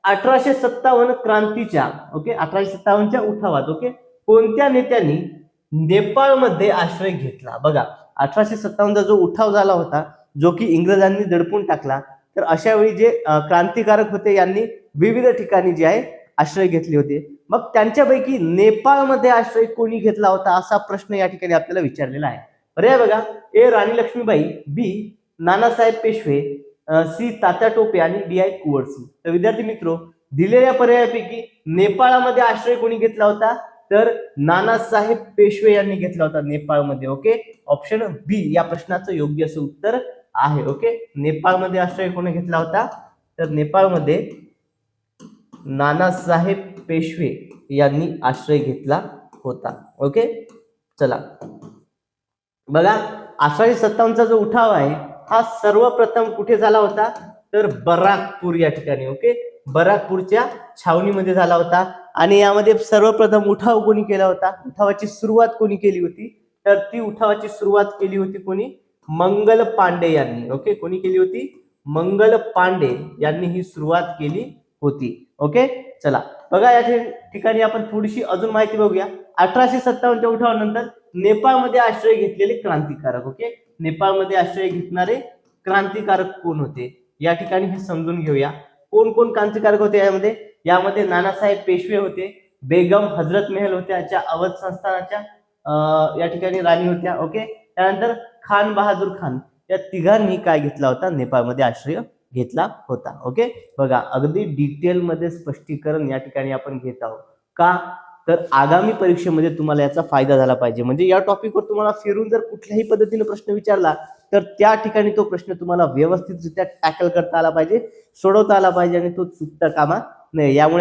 1857 क्रांतीच्या okay 1857च्या उठावात okay कोणत्या नेत्यांनी नेपाळमध्ये आश्रय घेतला? बघा 1857चा जो उठाव झाला होता जो की इंग्रजांनी दडपून टाकला, तर अशा वेळी जे क्रांतिकारक होते यांनी विविध ठिकाणी जे आहे आश्रय घेतले होते. मग त्यांच्यापैकी नेपाळमध्ये आश्रय कोणी घेतला होता असा प्रश्न या ठिकाणी आपल्याला विचारलेला आहे. पर्याय बघा, ए राणी लक्ष्मीबाई, बी नानासाहेब पेशवे, सी तात्या टोपे आणि डी आय कुंवर सिंग. तर विद्यार्थी मित्रो, दिलेल्या पर्यायापैकी नेपाळमध्ये आश्रय कोणी घेतला होता? तर नानासाहेब पेशवे यांनी घेतला होता नेपाळमध्ये. ओके, ऑप्शन बी या प्रश्नाचं योग्य असं उत्तर आहे. ओके, नेपाळमध्ये आश्रय कोणी घेतला होता? तर नेपाळमध्ये नानासाहेब पेशवे यांनी आश्रय घेतला होता. ओके, चला बघा 1857चा जो उठाव आहे हा सर्वप्रथम कुठे झाला होता? तर बराकपूर या ठिकाणी. ओके, बराकपूरच्या छावणीमध्ये झाला होता. आणि यामध्ये सर्वप्रथम उठाव कोणी केला होता? उठावाची सुरुवात कोणी केली होती? तर ती उठावाची सुरुवात केली होती कोणी? मंगल पांडे यांनी. ओके, कोणी केली होती? मंगल पांडे यांनी ही सुरुवात केली होती. ओके, चला बघा या ठिकाणी आपण थोडीशी अजून माहिती बघूया. 1857च्या उठावानंतर नेपाळमध्ये आश्रय घेतलेले क्रांतिकारक. ओके, नेपाळमध्ये आश्रय घेणारे क्रांतिकारक कोण होते या ठिकाणी हे समजून घेऊया. कोण कोण क्रांतिकारक होते यामध्ये? यामध्ये नानासाहेब पेशवे होते, बेगम हजरत महल होत्या ज्या अवध संस्थानाच्या या ठिकाणी राणी होत्या. ओके, त्यानंतर खान बहादूर खान या तिघांनी काय घेतला होता? नेपाळमध्ये आश्रय घेतला होता. ओके, बघा अगदी डिटेल मध्ये स्पष्टीकरण या ठिकाणी आपण घेत आहोत. का? तर आगामी परीक्षेमध्ये तुम्हाला याचा फायदा झाला पाहिजे. म्हणजे या टॉपिकवर तुम्हाला फिरून जर कुठल्याही पद्धतीने प्रश्न विचारला तर त्या ठिकाणी तो प्रश्न तुम्हाला व्यवस्थितरित्या टॅकल करता आला पाहिजे, सोडवता आला पाहिजे आणि तो चुकता कामा नये. यामुळे